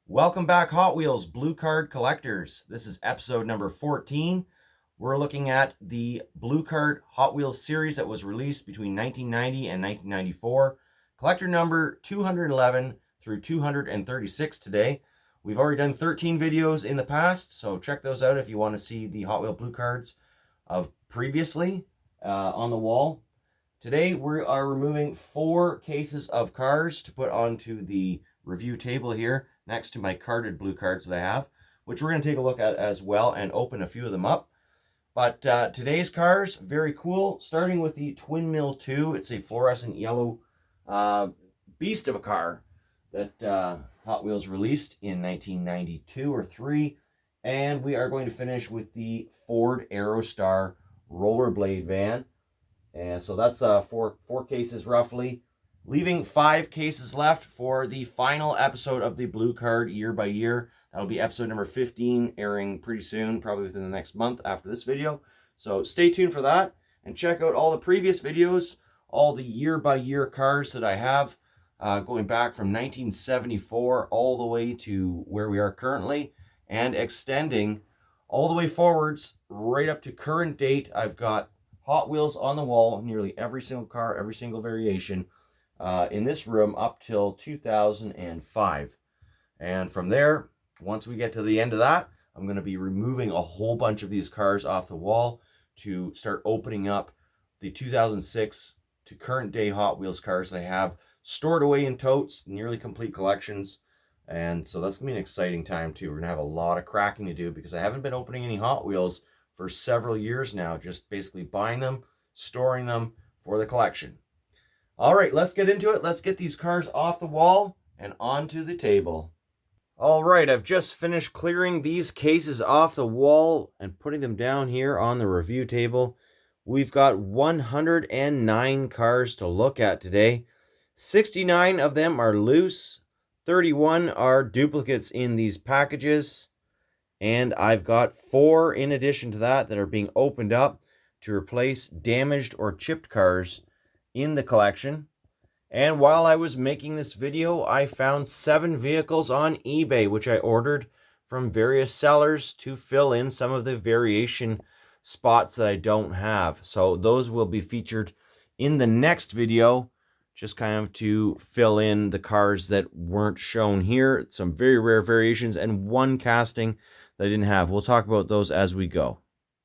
Welcome back, Hot Wheels Blue Card Collectors. This is episode number 14. We're looking at the Blue Card Hot Wheels series that was released between 1990 and 1994. Collector number 211 through 236 today. We've already done 13 videos in the past, so check those out if you want to see the Hot Wheel Blue Cards of previously on the wall. Today we are removing 4 cases of cars to put onto the review table here next to my carded blue cards that I have, which we're going to take a look at as well and open a few of them up. But today's cars, very cool, starting with the Twin Mill 2. It's a fluorescent yellow beast of a car that Hot Wheels released in 1992 or 3. And we are going to finish with the Ford Aerostar rollerblade van. And so that's four cases roughly, leaving 5 cases left for the final episode of the Blue Card Year by Year. That'll be episode number 15, airing pretty soon, probably within the next month after this video. So stay tuned for that and check out all the previous videos, all the year by year cars that I have, going back from 1974 all the way to where we are currently and extending all the way forwards right up to current date. I've got Hot Wheels on the wall, nearly every single car, every single variation in this room up till 2005. And from there, once we get to the end of that, I'm going to be removing a whole bunch of these cars off the wall to start opening up the 2006 to current day Hot Wheels cars that I have stored away in totes, nearly complete collections. And so that's going to be an exciting time too. We're going to have a lot of cracking to do because I haven't been opening any Hot Wheels for several years now, just basically buying them, storing them for the collection. All right, let's get into it. Let's get these cars off the wall and onto the table. All right, I've just finished clearing these cases off the wall and putting them down here on the review table. We've got 109 cars to look at today. 69 of them are loose. 31 are duplicates in these packages. And I've got 4 in addition to that that are being opened up to replace damaged or chipped cars in the collection. And while I was making this video, I found 7 vehicles on eBay, which I ordered from various sellers to fill in some of the variation spots that I don't have. So those will be featured in the next video, just kind of to fill in the cars that weren't shown here. Some very rare variations and 1 casting that I didn't have. We'll talk about those as we go.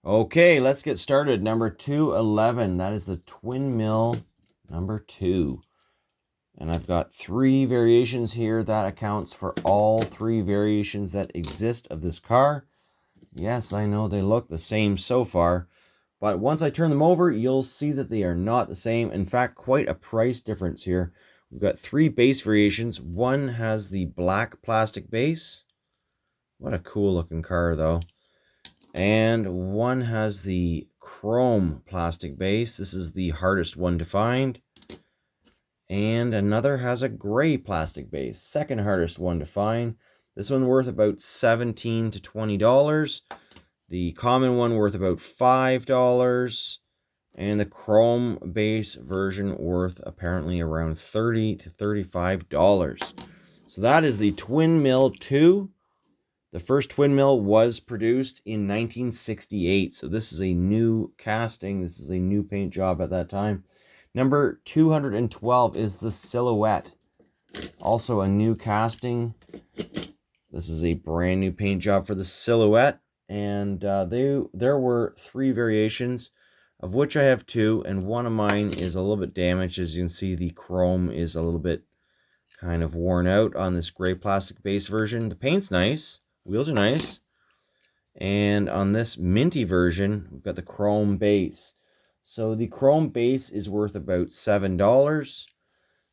Okay, let's get started. Number 211, that is the Twin Mill number 2. And I've got 3 variations here. That accounts for all 3 variations that exist of this car. Yes, I know they look the same so far, but once I turn them over, you'll see that they are not the same. In fact, quite a price difference here. We've got 3 base variations. One has the black plastic base. What a cool looking car though. And one has the chrome plastic base. This is the hardest one to find. And another has a gray plastic base. Second hardest one to find. This one worth about $17 to $20. The common one worth about $5. And the chrome base version worth apparently around $30 to $35. So that is the Twin Mill 2. The first Twin Mill was produced in 1968. So this is a new casting. This is a new paint job at that time. Number 212 is the Silhouette. Also a new casting. This is a brand new paint job for the Silhouette. And there were 3 variations, of which I have 2. And one of mine is a little bit damaged. As you can see, the chrome is a little bit kind of worn out on this gray plastic base version. The paint's nice. Wheels are nice. And on this minty version, we've got the chrome base. So the chrome base is worth about $7.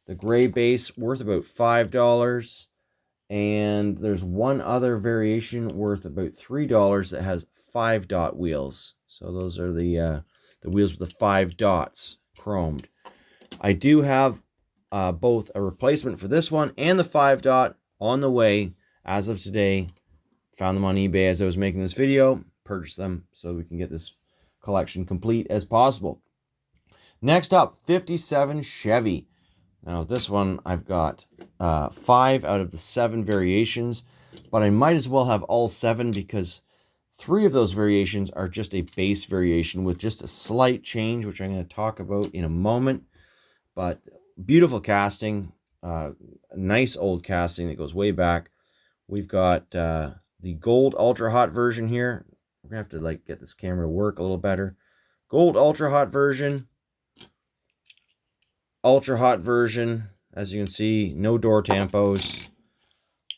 The gray base worth about $5. And there's one other variation worth about $3 that has 5-dot wheels. So those are the wheels with the 5 dots chromed. I do have both a replacement for this one and the 5-dot on the way as of today. Found them on eBay as I was making this video. Purchased them so we can get this collection complete as possible. Next up, 57 Chevy. Now this one, I've got 5 out of the 7 variations, but I might as well have all 7 because 3 of those variations are just a base variation with just a slight change, which I'm going to talk about in a moment. But beautiful casting, nice old casting that goes way back. We've got the gold ultra hot version here. We're going to have to get this camera to work a little better. Gold ultra hot version. Ultra hot version, as you can see, no door tampos.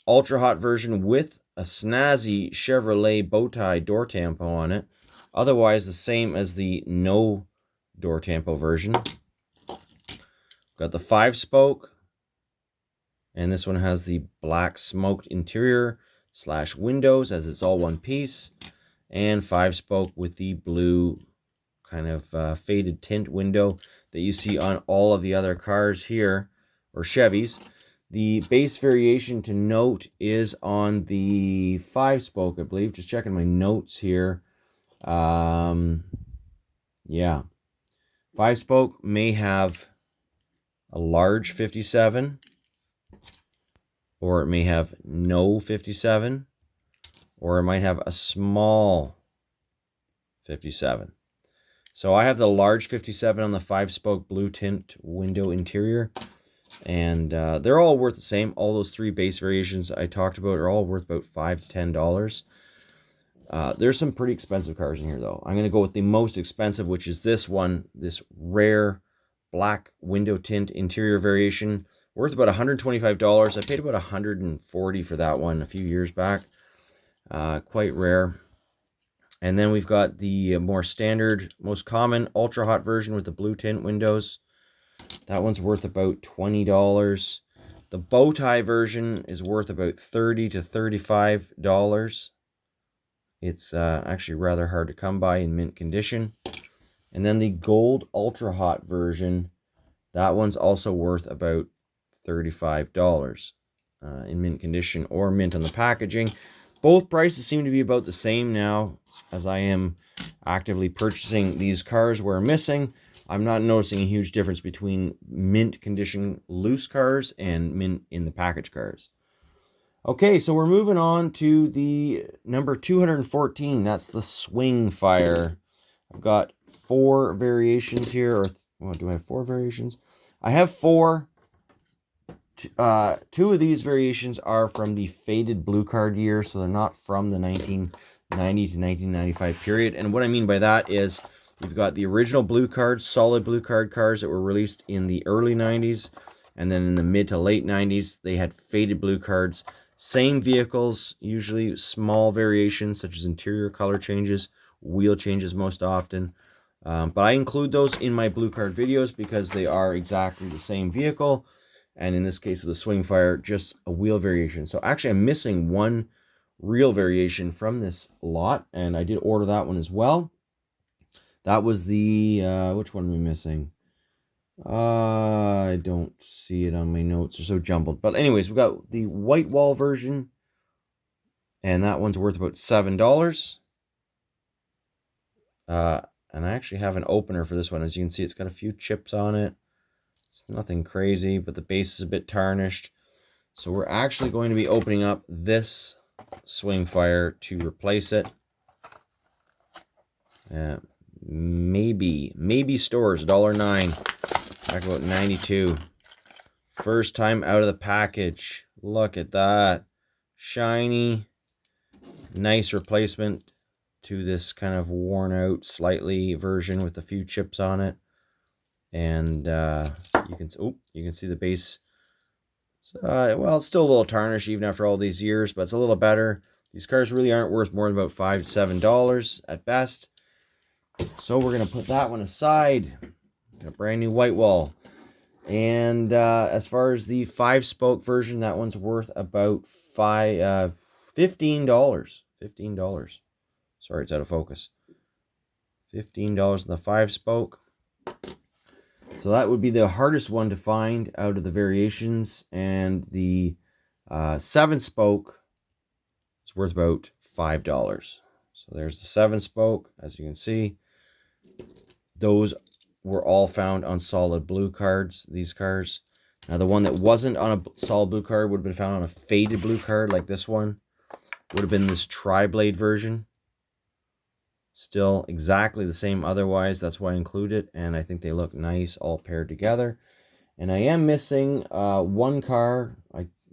Ultra hot version with a snazzy Chevrolet bow tie door tampo on it. Otherwise, the same as the no door tampo version. Got the 5-spoke. And this one has the black smoked interior / windows, as it's all one piece. And 5-spoke with the blue kind of faded tint window that you see on all of the other cars here, or Chevys. The base variation to note is on the 5-spoke, I believe. Just checking my notes here. Yeah. 5-spoke may have a large 57, or it may have no 57, or it might have a small 57. So I have the large 57 on the 5-spoke blue tint window interior, and they're all worth the same. All those 3 base variations I talked about are all worth about $5 to $10. There's some pretty expensive cars in here, though. I'm going to go with the most expensive, which is this one, this rare black window tint interior variation, worth about $125. I paid about $140 for that one a few years back. Quite rare. And then we've got the more standard, most common ultra hot version with the blue tint windows. That one's worth about $20. The bow tie version is worth about $30 to $35. It's actually rather hard to come by in mint condition. And then the gold ultra hot version, that one's also worth about $35 in mint condition or mint on the packaging. Both prices seem to be about the same now, as I am actively purchasing these cars where missing. I'm not noticing a huge difference between mint condition loose cars and mint in the package cars. Okay, so we're moving on to the number 214. That's the Swing Fire. I've got 4 variations here. Or do I have 4 variations? I have 4. 2 of these variations are from the faded blue card year, so they're not from the 1990 to 1995 period. And what I mean by that is you've got the original blue card, solid blue card cars that were released in the early 90s, and then in the mid to late 90s, they had faded blue cards. Same vehicles, usually small variations such as interior color changes, wheel changes most often. But I include those in my blue card videos because they are exactly the same vehicle. And in this case of the Swing Fire, just a wheel variation. So actually I'm missing one real variation from this lot, and I did order that one as well. That was the, which one am I missing? I don't see it on my notes. They're so jumbled. But anyways, we've got the white wall version, and that one's worth about $7. And I actually have an opener for this one. As you can see, it's got a few chips on it. It's nothing crazy, but the base is a bit tarnished. So we're actually going to be opening up this Swing Fire to replace it. Maybe stores, $1.09. Back about 92. First time out of the package. Look at that. Shiny. Nice replacement to this kind of worn out slightly version with a few chips on it. And you can see the base. Well, it's still a little tarnished even after all these years, but it's a little better. These cars really aren't worth more than about $5 to $7 at best. So we're going to put that one aside. A brand new white wall. And as far as the 5-spoke version, that one's worth about $15. $15. Sorry, it's out of focus. $15 in the 5-spoke. So that would be the hardest one to find out of the variations. And the 7-spoke is worth about $5. So there's the 7-spoke, as you can see. Those were all found on solid blue cards, these cars. Now, the one that wasn't on a solid blue card would have been found on a faded blue card like this one. Would have been this tri-blade version. Still exactly the same otherwise. That's why I include it. And I think they look nice all paired together. And I am missing one car.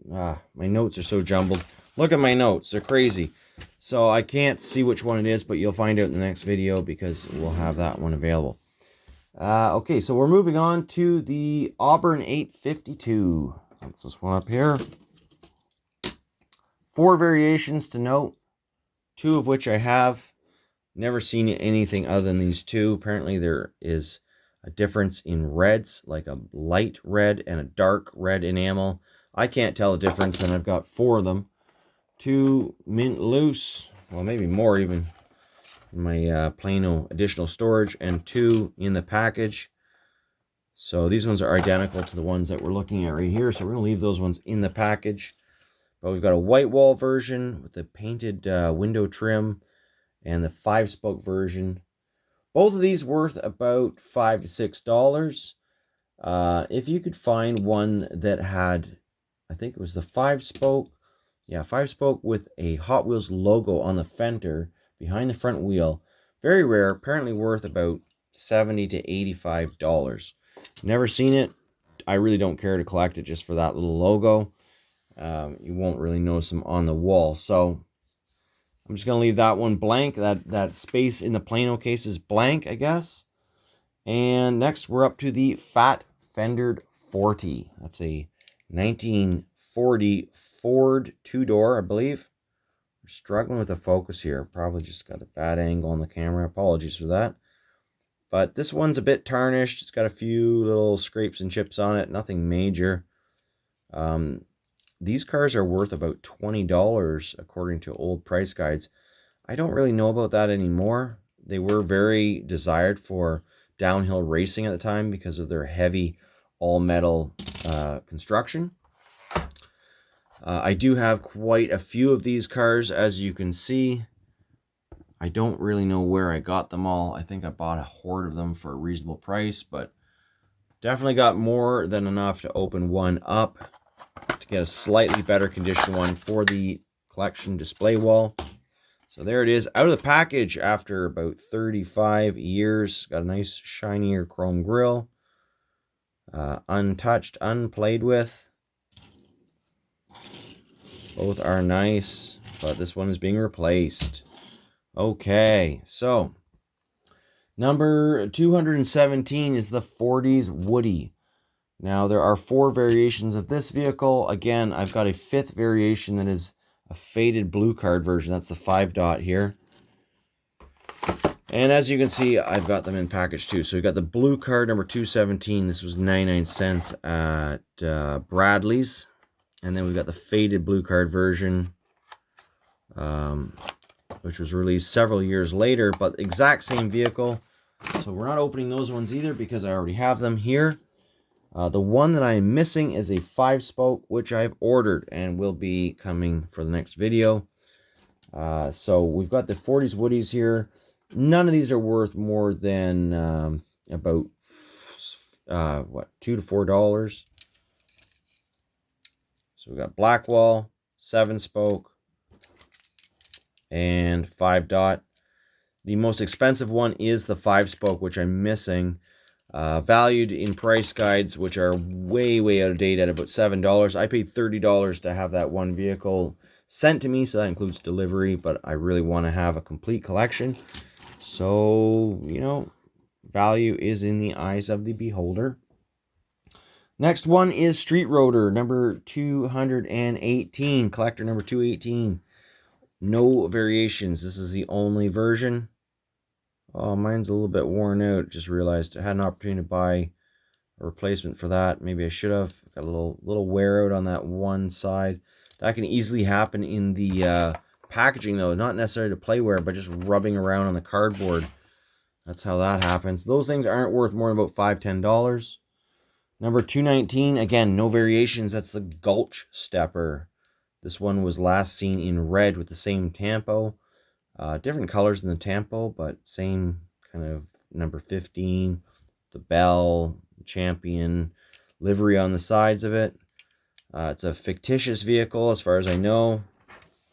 My notes are so jumbled. Look at my notes. They're crazy. So I can't see which one it is, but you'll find out in the next video because we'll have that one available. Okay, so we're moving on to the Auburn 852. That's this one up here. 4 variations to note, 2 of which I have. Never seen anything other than these 2. Apparently there is a difference in reds, like a light red and a dark red enamel. I can't tell the difference, and I've got 4 of them. 2 mint loose, well, maybe more even, in my Plano additional storage, and 2 in the package. So these ones are identical to the ones that we're looking at right here, so we're going to leave those ones in the package. But we've got a white wall version with the painted window trim and the 5-spoke version. Both of these worth about $5 to $6. If you could find one that had, I think it was the 5-spoke, yeah, 5-spoke with a Hot Wheels logo on the fender behind the front wheel. Very rare, apparently worth about $70 to $85. Never seen it. I really don't care to collect it just for that little logo. You won't really notice them on the wall. So I'm just going to leave that one blank. That space in the Plano case is blank, I guess. And next we're up to the Fat Fendered 40. That's a 1940 Ford 2-door, I believe. We're struggling with the focus here. Probably just got a bad angle on the camera. Apologies for that. But this one's a bit tarnished. It's got a few little scrapes and chips on it. Nothing major. These cars are worth about $20 according to old price guides. I don't really know about that anymore. They were very desired for downhill racing at the time because of their heavy all-metal construction. I do have quite a few of these cars, as you can see. I don't really know where I got them all. I think I bought a horde of them for a reasonable price, but definitely got more than enough to open one up to get a slightly better condition one for the collection display wall. So there it is, out of the package after about 35 years. Got a nice shinier chrome grille. Untouched, unplayed with. Both are nice, but this one is being replaced. Okay, so number 217 is the 40s Woody. Now, there are 4 variations of this vehicle. Again, I've got a 5th variation that is a faded blue card version. That's the 5-dot here. And as you can see, I've got them in package too. So we've got the blue card number 217. This was 99 cents at Bradley's. And then we've got the faded blue card version, which was released several years later, but exact same vehicle. So we're not opening those ones either because I already have them here. The one that I am missing is a 5-spoke, which I've ordered and will be coming for the next video. So we've got the 40s Woodies here. None of these are worth more than about $2 to $4. So we've got Blackwall, 7-spoke, and 5-dot. The most expensive one is the 5-spoke, which I'm missing. Valued in price guides, which are way out of date, at about $7. I paid $30 to have that one vehicle sent to me, so that includes delivery, but I really want to have a complete collection. So, you know, value is in the eyes of the beholder. Next one is Street Roader number 218, collector number 218. No variations. This is the only version. Oh, mine's a little bit worn out. Just realized I had an opportunity to buy a replacement for that. Maybe I should have. Got a little wear out on that one side. That can easily happen in the packaging, though. Not necessarily to play wear, but just rubbing around on the cardboard. That's how that happens. Those things aren't worth more than about $5 to $10. Number 219, again, no variations. That's the Gulch Stepper. This one was last seen in red with the same tampo. Different colors than the tampo, but same kind of number 15. The Bell, Champion, livery on the sides of it. It's a fictitious vehicle as far as I know,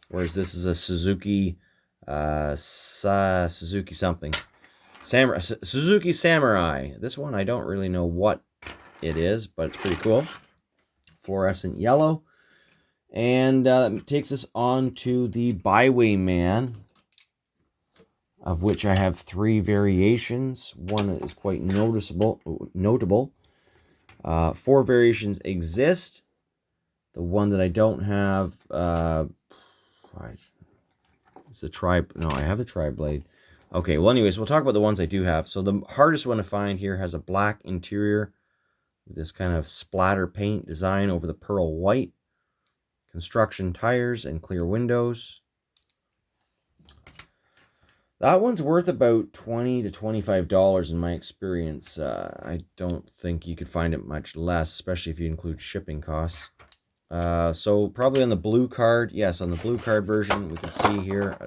whereas this is a Suzuki, Suzuki something. Suzuki Samurai. This one, I don't really know what it is, but it's pretty cool. Fluorescent yellow. And that takes us on to the Bywayman, of which I have 3 variations. One is quite notable. 4 variations exist. The one that I don't have, it's a no, I have the tri-blade. Okay, well, anyways, we'll talk about the ones I do have. So the hardest one to find here has a black interior with this kind of splatter paint design over the pearl white. Construction tires and clear windows. That one's worth about $20 to $25 in my experience. I don't think you could find it much less, especially if you include shipping costs. So probably on the blue card. Yes, on the blue card version, we can see here.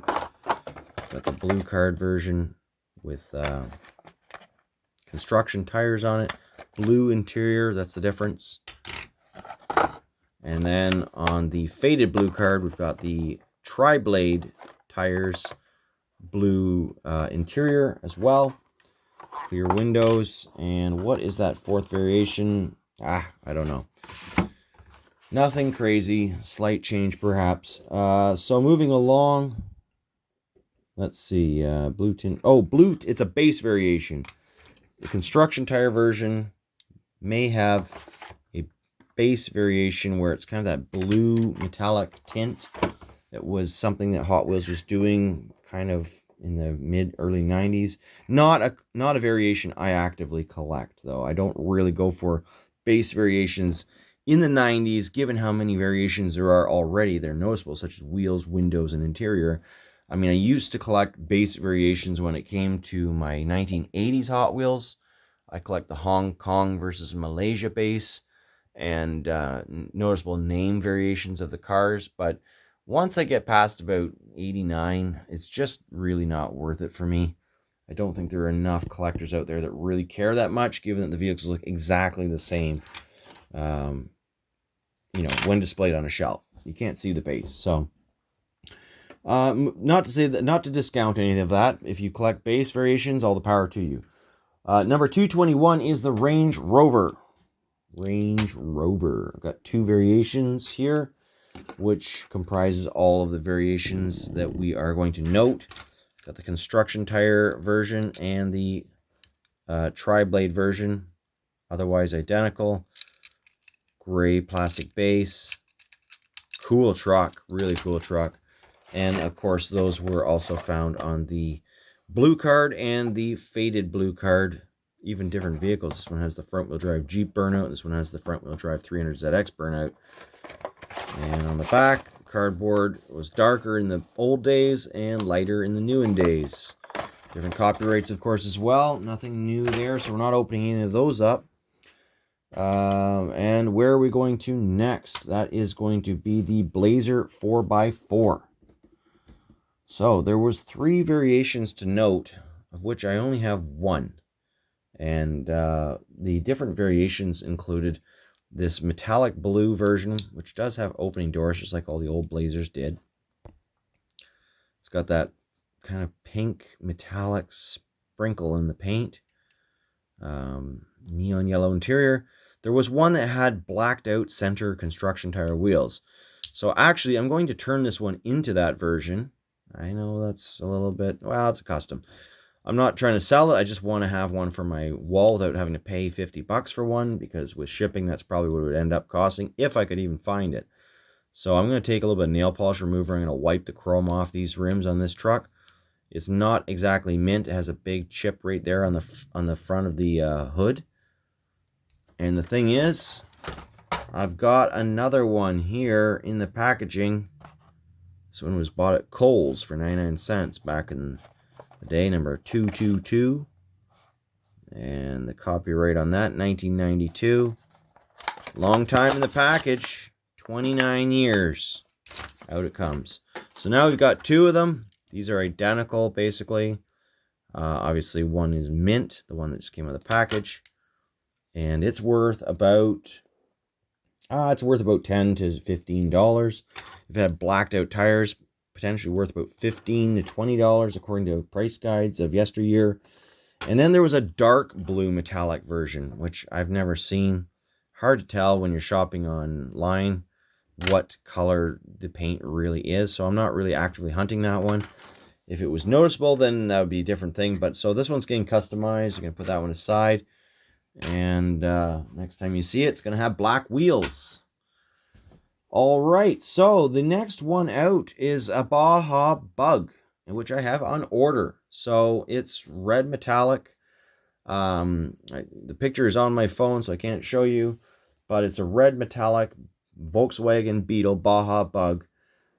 Got the blue card version with construction tires on it. Blue interior, that's the difference. And then on the faded blue card, we've got the tri-blade tires, blue interior as well, clear windows. And what is that 4th variation? I don't know. Nothing crazy, slight change perhaps. So moving along, let's see, blue tint. Oh, blue, it's a base variation. The construction tire version may have a base variation where it's kind of that blue metallic tint. It was something that Hot Wheels was doing kind of in the early 90s. Not a variation I actively collect, though. I don't really go for base variations in the 90s, given how many variations there are already. They're noticeable, such as wheels, windows, and interior. I mean, I used to collect base variations when it came to my 1980s Hot Wheels. I collect the Hong Kong versus Malaysia base and noticeable name variations of the cars. But once I get past about 89, it's just really not worth it for me. I don't think there are enough collectors out there that really care that much, given that the vehicles look exactly the same, when displayed on a shelf. You can't see the base. So, not to discount any of that. If you collect base variations, all the power to you. Number 221 is the Range Rover. Range Rover. I've got 2 variations here, which comprises all of the variations that we are going to note. Got the construction tire version and the tri-blade version, otherwise identical. Gray plastic base. Cool truck, really cool truck. And of course, those were also found on the blue card and the faded blue card. Even different vehicles. This one has the front-wheel drive Jeep burnout. This one has the front-wheel drive 300ZX burnout. And on the back, cardboard was darker in the old days and lighter in the new days. Different copyrights, of course, as well. Nothing new there, so we're not opening any of those up. And where are we going to next? That is going to be the Blazer 4x4. So there was 3 variations to note, of which I only have 1. And the different variations included this metallic blue version, which does have opening doors, just like all the old Blazers did. It's got that kind of pink metallic sprinkle in the paint. Neon yellow interior. There was one that had blacked out center construction tire wheels. So actually, I'm going to turn this one into that version. I know that's a little bit, well, it's a custom. I'm not trying to sell it. I just want to have one for my wall without having to pay $50 for one, because with shipping, that's probably what it would end up costing if I could even find it. So I'm going to take a little bit of nail polish remover. I'm going to wipe the chrome off these rims on this truck. It's not exactly mint. It has a big chip right there on the front of the hood. And the thing is, I've got another one here in the packaging. This one was bought at Kohl's for 99 cents back in the day, number 222. And the copyright on that, 1992. Long time in the package, 29 years. Out it comes. So now we've got 2 of them. These are identical, basically. Obviously, one is mint, the one that just came out of the package. and it's worth about $10 to $15. If it had blacked out tires, potentially worth about $15 to $20 according to price guides of yesteryear. And then there was a dark blue metallic version, which I've never seen. Hard to tell when you're shopping online what color the paint really is, so I'm not really actively hunting that one. If it was noticeable, then that would be a different thing. But so this one's getting customized. I'm going to put that one aside. And next time you see it, it's going to have black wheels. All right, so the next one out is a Baja Bug, which I have on order. So it's red metallic. The picture is on my phone, so I can't show you. But it's a red metallic Volkswagen Beetle Baja Bug,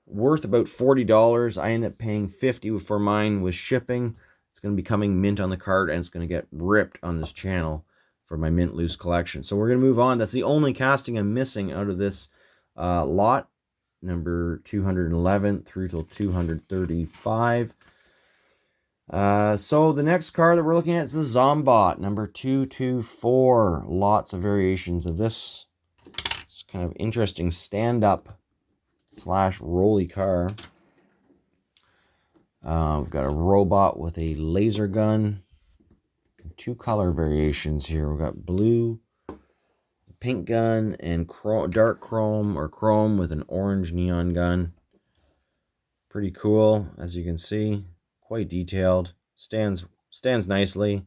worth about $40. I ended up paying $50 for mine with shipping. It's going to be coming mint on the card, and it's going to get ripped on this channel for my mint loose collection. So we're going to move on. That's the only casting I'm missing out of this lot, number 211 through till 235. So the next car that we're looking at is the Zombot, number 224. Lots of variations of this. It's kind of interesting stand-up / rolly car. We've got a robot with a laser gun. 2 color variations here. We've got blue, pink gun, and dark chrome or chrome with an orange neon gun. Pretty cool, as you can see. Quite detailed. Stands nicely.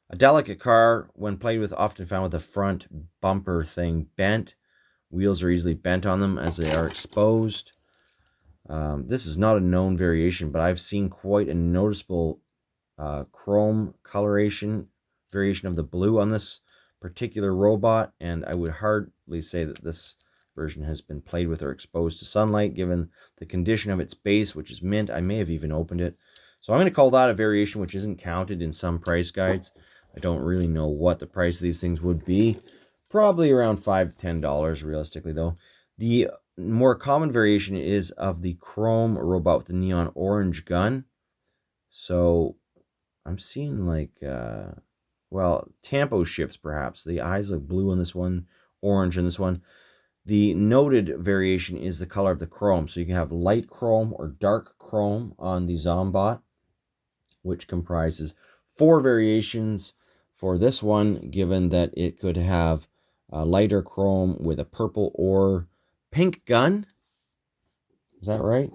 A delicate car, when played with, often found with the front bumper thing bent. Wheels are easily bent on them as they are exposed. This is not a known variation, but I've seen quite a noticeable chrome coloration variation of the blue on this particular robot, and I would hardly say that this version has been played with or exposed to sunlight, given the condition of its base, which is mint. I may have even opened it. So I'm going to call that a variation which isn't counted in some price guides. I don't really know what the price of these things would be. Probably around $5 to $10 realistically, though. The more common variation is of the chrome robot with the neon orange gun. So I'm seeing like, well, tempo shifts perhaps. The eyes look blue on this one, orange on this one. The noted variation is the color of the chrome. So you can have light chrome or dark chrome on the Zombot, which comprises 4 variations for this one, given that it could have lighter chrome with a purple or pink gun. Is that right?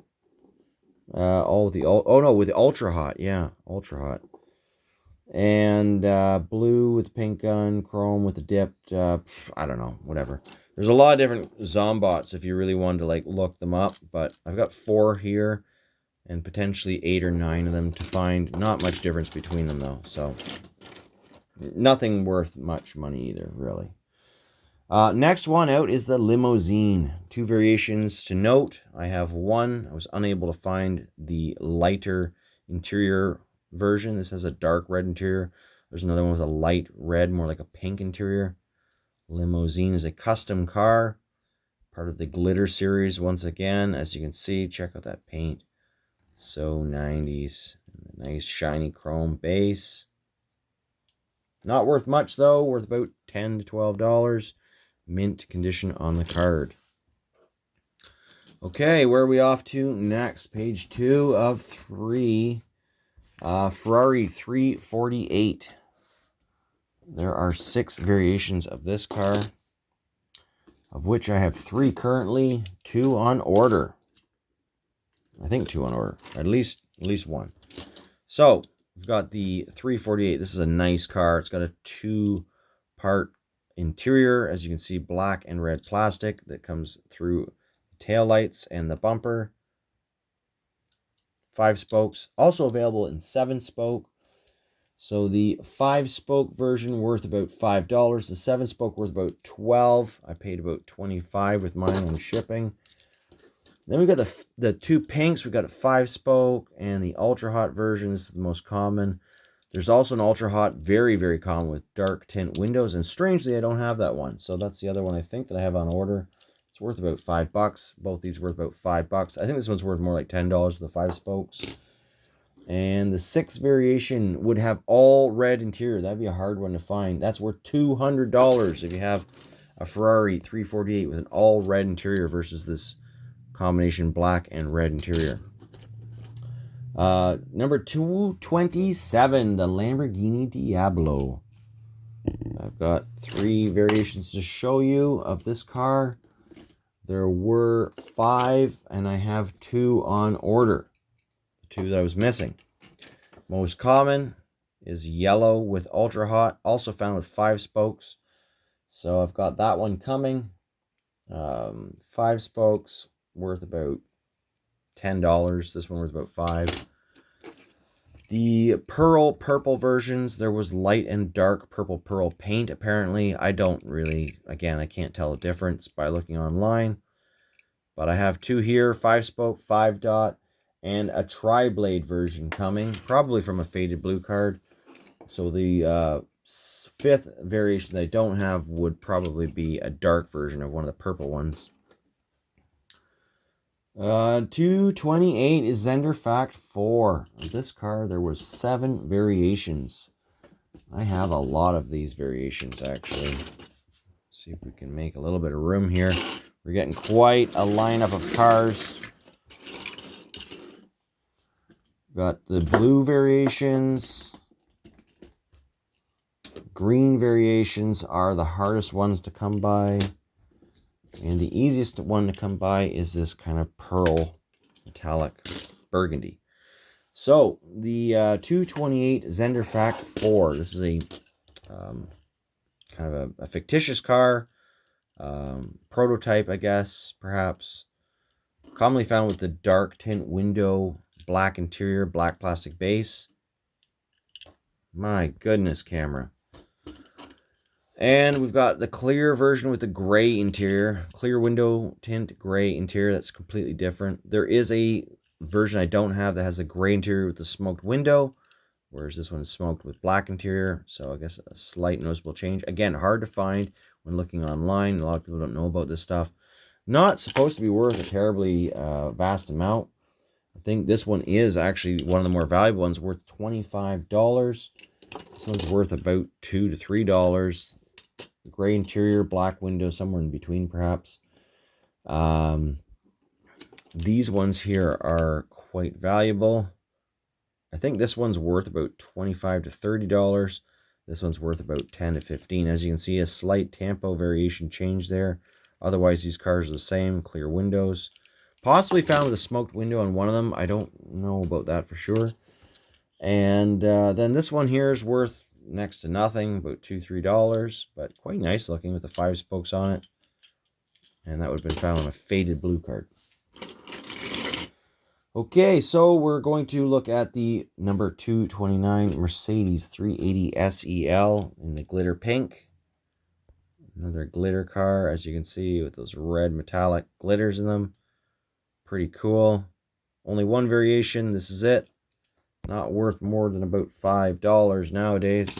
With the ultra hot. Yeah, ultra hot. And blue with the pink gun, chrome with the dipped. I don't know, whatever. There's a lot of different Zombots if you really wanted to like look them up, but I've got 4 here and potentially 8 or 9 of them to find. Not much difference between them though, so nothing worth much money either, really. Next one out is the Limousine. 2 variations to note. I have one. I was unable to find the lighter interior version. This has a dark red interior. There's another one with a light red, more like a pink interior. Limousine is a custom car, part of the glitter series. Once again, as you can see, check out that paint. So 90s. Nice shiny chrome base. Not worth much though, worth about $10 to $12. Mint condition on the card. Okay, where are we off to next? Page 2 of 3. Ferrari 348. There are 6 variations of this car, of which I have 3 currently, 2 on order. I think 2 on order, at least 1. So we've got the 348. This is a nice car. It's got a 2-part interior, as you can see, black and red plastic that comes through the tail lights and the bumper. 5 spokes, also available in 7-spoke. So the 5-spoke version worth about $5. The 7-spoke worth about $12. I paid about $25 with mine on shipping. Then we got the 2 pinks. We got a 5-spoke and the ultra hot version. This is the most common. There's also an ultra hot, very, very common with dark tint windows. And strangely, I don't have that one. So that's the other one I think that I have on order. It's worth about $5. Both these worth about $5. I think this one's worth more like $10 for the 5 spokes. And the 6th variation would have all red interior. That'd be a hard one to find. That's worth $200 if you have a Ferrari 348 with an all red interior versus this combination black and red interior. Number 227, the Lamborghini Diablo. I've got 3 variations to show you of this car. There were 5, and I have 2 on order. The 2 that I was missing. Most common is yellow with ultra hot, also found with 5 spokes. So I've got that one coming. 5 spokes worth about $10. This one worth about $5. The pearl purple versions, there was light and dark purple pearl paint apparently. I don't really, again, I can't tell the difference by looking online. But I have 2 here, 5 spoke, 5 dot, and a tri-blade version coming, probably from a faded blue card. So the 5th variation that I don't have would probably be a dark version of one of the purple ones. 228 is Zender Fact 4. This car, there was 7 variations. I have a lot of these variations, actually. See if we can make a little bit of room here. We're getting quite a lineup of cars. Got the blue variations. Green variations are the hardest ones to come by. And the easiest one to come by is this kind of pearl metallic burgundy. So, the 228 Zender Fact 4. This is a kind of a fictitious car. Prototype, I guess, perhaps. Commonly found with the dark tint window, black interior, black plastic base. My goodness, camera. And we've got the clear version with the gray interior. Clear window tint, gray interior. That's completely different. There is a version I don't have that has a gray interior with the smoked window, whereas this one is smoked with black interior. So I guess a slight noticeable change. Again, hard to find when looking online. A lot of people don't know about this stuff. Not supposed to be worth a terribly vast amount. I think this one is actually one of the more valuable ones, worth $25. This one's worth about $2 to $3. Gray interior, black window, somewhere in between perhaps. These ones here are quite valuable. I think this one's worth about $25 to $30. This one's worth about $10 to $15. As you can see, a slight tempo variation change there. Otherwise, these cars are the same. Clear windows. Possibly found with a smoked window on one of them. I don't know about that for sure. And then this one here is worth next to nothing, about $2 to $3, but quite nice looking with the 5 spokes on it. And that would have been found on a faded blue card. Okay, so we're going to look at the number 229 Mercedes 380 SEL in the glitter pink. Another glitter car, as you can see, with those red metallic glitters in them. Pretty cool. Only one variation. This is it. Not worth more than about $5 nowadays.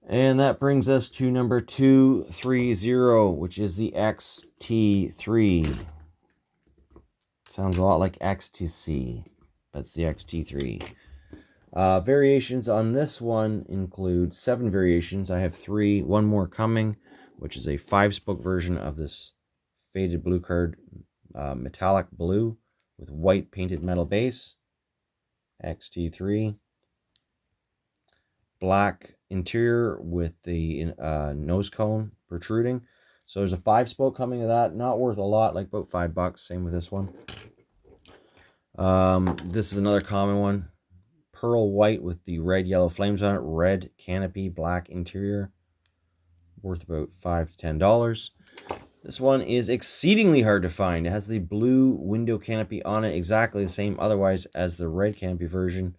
And that brings us to number 230, which is the XT3. Sounds a lot like XTC. That's the XT3. Variations on this one include 7 variations. I have 3, one more coming, which is a 5-spoke version of this faded blue card, metallic blue with white painted metal base. XT3. Black interior with the nose cone protruding. So there's a 5-spoke coming of that. Not worth a lot, like about $5. Same with this one. This is another common one. Pearl white with the red yellow flames on it. Red canopy, black interior. Worth about $5 to $10. This one is exceedingly hard to find. It has the blue window canopy on it, exactly the same otherwise as the red canopy version,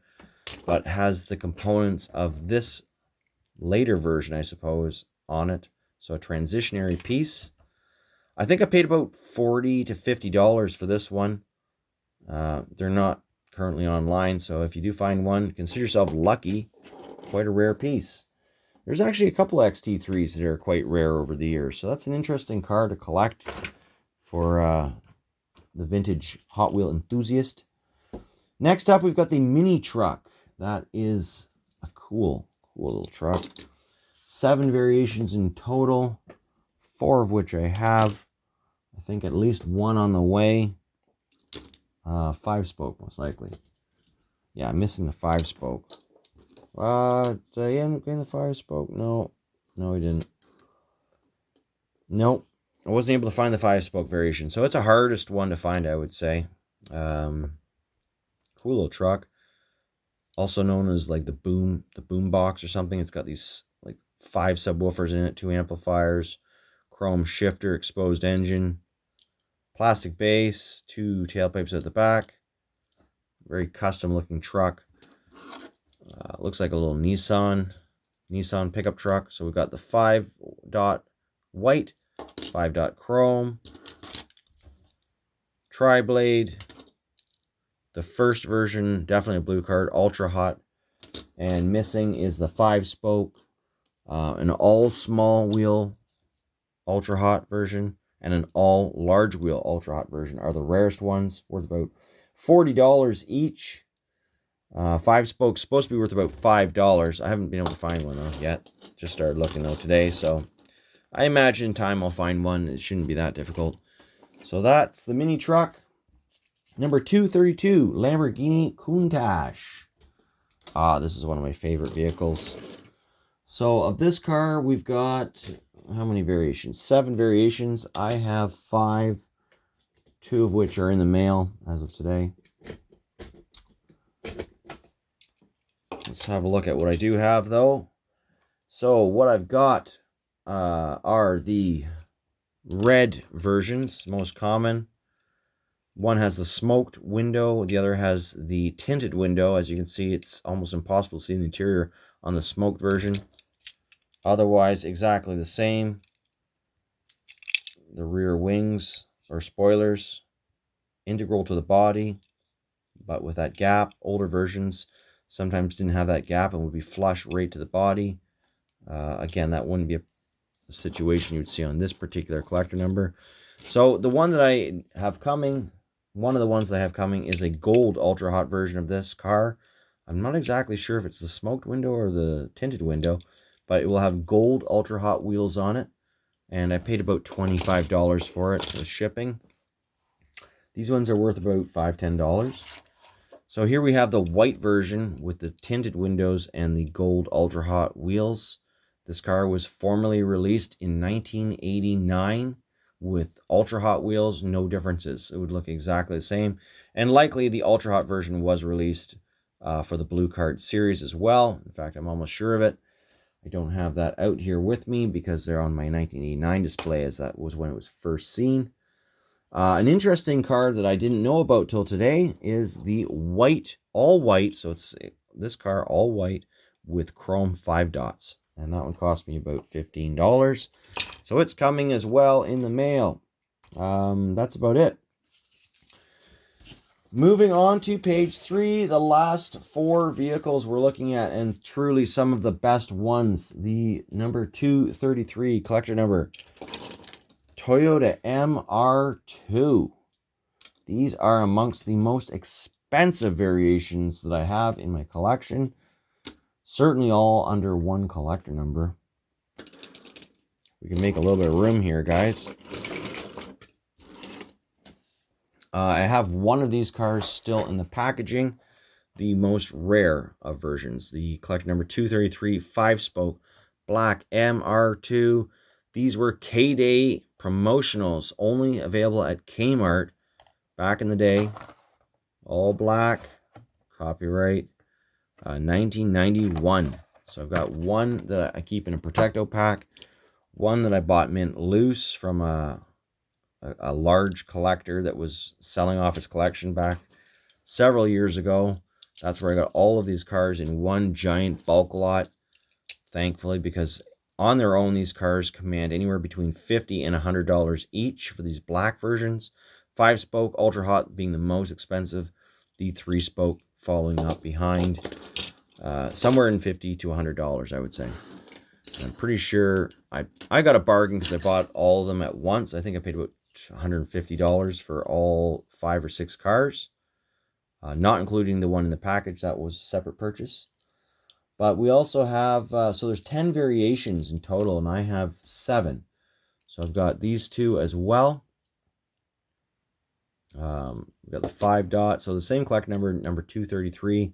but has the components of this later version, I suppose, on it. So a transitionary piece. I think I paid about $40 to $50 for this one. They're not currently online, so if you do find one, consider yourself lucky. Quite a rare piece. There's actually a couple of XT3s that are quite rare over the years, so that's an interesting car to collect for the vintage Hot Wheel enthusiast. Next up, we've got the mini truck. That is a cool little truck. 7 variations in total, 4 of which I have. I think at least 1 on the way. 5-spoke, most likely. Yeah, I'm missing the 5-spoke. Did I end up getting the 5-spoke? No, I didn't. Nope. I wasn't able to find the 5-spoke variation. So it's a hardest one to find, I would say. Cool little truck. Also known as like the boom box or something. It's got these like 5 subwoofers in it, 2 amplifiers, chrome shifter, exposed engine, plastic base, 2 tailpipes at the back. Very custom looking truck. Looks like a little Nissan pickup truck. So we've got the 5-dot white, 5-dot chrome, tri-blade. The first version, definitely a blue card, ultra hot. And missing is the 5-spoke, an all small wheel ultra hot version, and an all large wheel ultra hot version are the rarest ones, worth about $40 each. 5-spoke's supposed to be worth about $5. I haven't been able to find one though yet. Just started looking though today, so I imagine in time I'll find one. It shouldn't be that difficult. So that's the mini truck. Number 232, Lamborghini Countach. This is one of my favorite vehicles. So of this car, we've got, how many variations? 7 variations. I have 5, 2 of which are in the mail as of today. Let's have a look at what I do have, though. So what I've got are the red versions, most common. One has the smoked window, the other has the tinted window. As you can see, it's almost impossible to see the interior on the smoked version. Otherwise, exactly the same. The rear wings or spoilers, integral to the body, but with that gap. Older versions sometimes didn't have that gap and would be flush right to the body. Again, that wouldn't be a situation you would see on this particular collector number. So the one that I have coming, one of the ones that I have coming is a gold ultra hot version of this car. I'm not exactly sure if it's the smoked window or the tinted window, but it will have gold ultra hot wheels on it. And I paid about $25 for it with shipping. These ones are worth about $5, $10. So here we have the white version with the tinted windows and the gold ultra hot wheels. This car was formally released in 1989 with ultra hot wheels, no differences. It would look exactly the same. And likely the ultra hot version was released for the Blue Card series as well. In fact, I'm almost sure of it. I don't have that out here with me because they're on my 1989 display, as that was when it was first seen. An interesting car that I didn't know about till today is the white, all white. So it's this car all white with chrome 5 dots. And that one cost me about $15. So it's coming as well in the mail. That's about it. Moving on to page 3, the last 4 vehicles we're looking at, and truly some of the best ones. The number 233 collector number, Toyota MR2. These are amongst the most expensive variations that I have in my collection. Certainly all under one collector number. We can make a little bit of room here, guys. I have one of these cars still in the packaging, the most rare of versions, the collector number 233 5-spoke black MR2. These were K-Day promotionals, only available at Kmart back in the day. All black, copyright 1991. So I've got one that I keep in a Protecto pack, one that I bought mint loose from a large collector that was selling off his collection back several years ago. That's where I got all of these cars in one giant bulk lot, thankfully, because on their own, these cars command anywhere between $50 and $100 each for these black versions. 5-spoke ultra hot being the most expensive, the 3-spoke following up behind, somewhere in $50 to $100, I would say. I'm pretty sure I got a bargain because I bought all of them at once. I think I paid about $150 for all 5 or 6 cars. not including the one in the package. That was a separate purchase. But we also have, so there's 10 variations in total, and I have 7. So I've got these two as well. We've got the 5 dot, so the same collector number, number 233,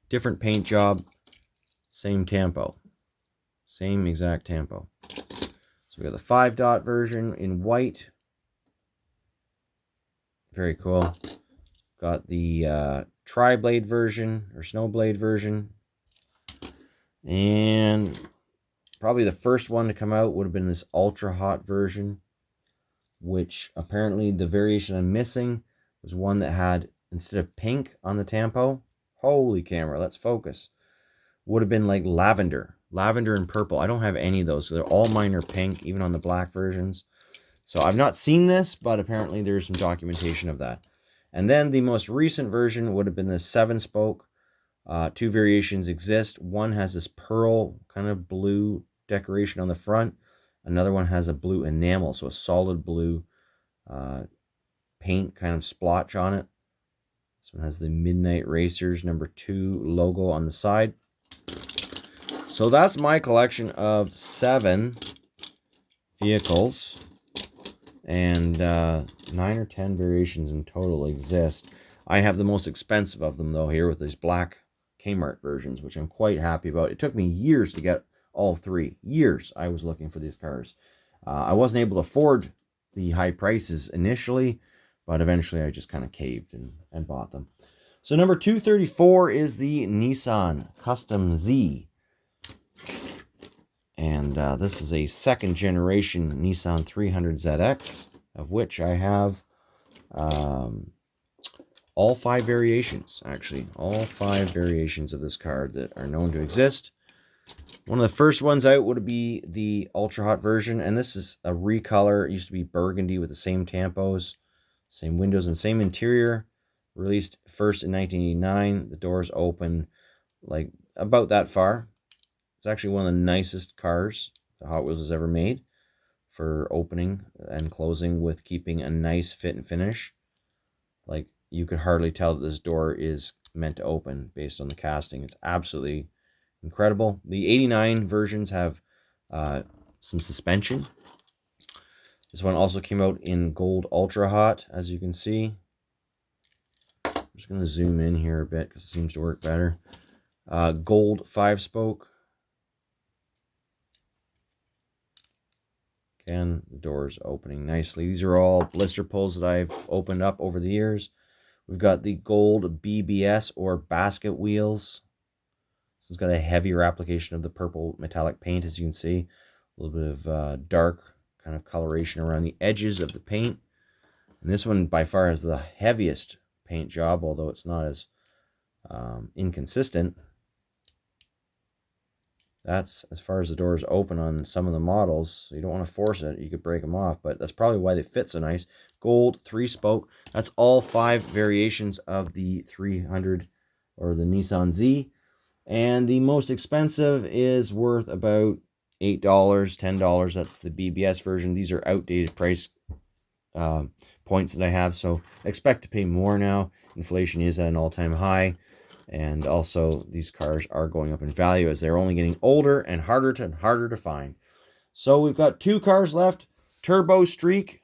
different paint job, same tempo, same exact tempo. So we got the 5 dot version in white, very cool. Got the tri-blade version or snow blade version, and probably the first one to come out would have been this ultra hot version, which apparently the variation I'm missing was one that had, instead of pink on the tempo, holy camera, let's focus, would have been like lavender and purple. I don't have any of those, so they're all mine are pink, even on the black versions. So I've not seen this, but apparently there's some documentation of that. And then the most recent version would have been the 7-spoke. 2 variations exist. One has this pearl kind of blue decoration on the front. Another one has a blue enamel, so a solid blue paint kind of splotch on it. This one has the Midnight Racers number 2 logo on the side. So that's my collection of 7 vehicles, and 9 or 10 variations in total exist. I have the most expensive of them though here with these black Kmart versions, which I'm quite happy about. It took me years to get all 3. Years I was looking for these cars. I wasn't able to afford the high prices initially, but eventually I just kind of caved and bought them. So number 234 is the Nissan Custom Z. And this is a 2nd generation Nissan 300ZX, of which I have all 5 variations, actually. All 5 variations of this car that are known to exist. One of the first ones out would be the Ultra Hot version, and this is a recolor. It used to be burgundy with the same tampos, same windows, and same interior. Released first in 1989. The doors open like about that far. It's actually one of the nicest cars the Hot Wheels has ever made for opening and closing with keeping a nice fit and finish. Like, you could hardly tell that this door is meant to open based on the casting. It's absolutely incredible. The 89 versions have some suspension. This one also came out in gold Ultra Hot, as you can see. I'm just going to zoom in here a bit because it seems to work better. Gold 5-spoke. Again, the doors opening nicely. These are all blister pulls that I've opened up over the years. We've got the gold BBS or basket wheels. This has got a heavier application of the purple metallic paint, as you can see. A little bit of dark kind of coloration around the edges of the paint. And this one by far has the heaviest paint job, although it's not as inconsistent. That's as far as the doors open on some of the models. So you don't want to force it. You could break them off, but that's probably why they fit so nice. Gold 3-spoke. That's all 5 variations of the 300 or the Nissan Z. And the most expensive is worth about $8, $10. That's the BBS version. These are outdated price points that I have, so expect to pay more now. Inflation is at an all-time high. And also, these cars are going up in value as they're only getting older and harder to find. So we've got 2 cars left. Turbo Streak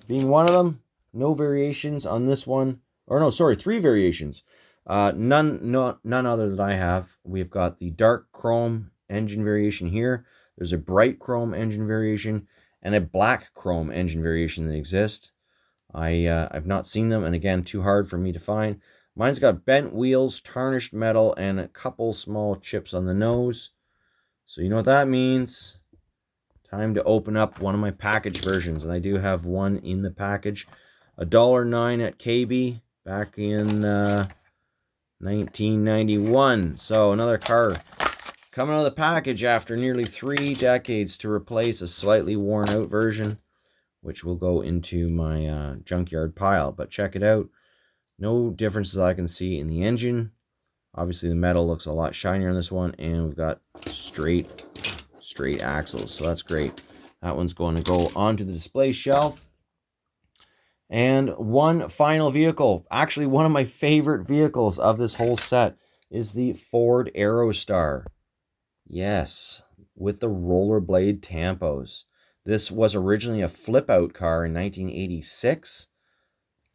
being one of them. No variations on this one. Or no, sorry, 3 variations. None other that I have. We've got the dark chrome engine variation here. There's a bright chrome engine variation and a black chrome engine variation that exist. I've not seen them, and again, too hard for me to find. Mine's got bent wheels, tarnished metal, and a couple small chips on the nose. So you know what that means. Time to open up one of my package versions, and I do have one in the package. $1.09 at KB back in 1991. So another car coming out of the package after nearly 3 decades to replace a slightly worn out version, which will go into my junkyard pile. But check it out. No differences I can see in the engine. Obviously the metal looks a lot shinier on this one, and we've got straight axles, so that's great. That one's going to go onto the display shelf. And one final vehicle, actually one of my favorite vehicles of this whole set, is the Ford Aerostar. Yes, with the rollerblade tampos. This was originally a flip-out car in 1986.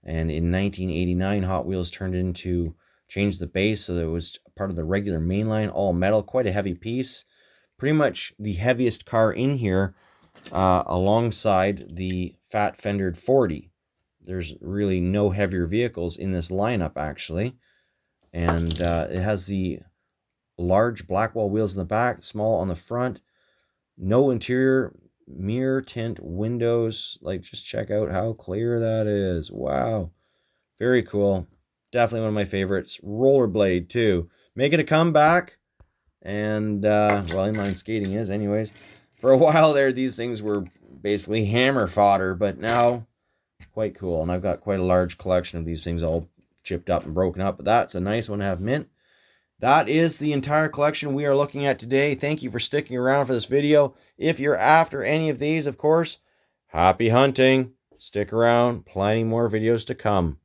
And in 1989, Hot Wheels changed the base so that it was part of the regular mainline, all metal, quite a heavy piece. Pretty much the heaviest car in here, alongside the fat fendered 40. There's really no heavier vehicles in this lineup, actually. And it has the large Blackwall wheels in the back, small on the front. No interior, mirror tint windows. Like, just check out how clear that is. Wow. Very cool. Definitely one of my favorites. Rollerblade, too. Making a comeback. And, well, inline skating is, anyways. For a while there, these things were basically hammer fodder, but now quite cool. And I've got quite a large collection of these things all chipped up and broken up, but that's a nice one to have mint. That is the entire collection we are looking at today. Thank you for sticking around for this video. If you're after any of these, of course, happy hunting. Stick around. Plenty more videos to come.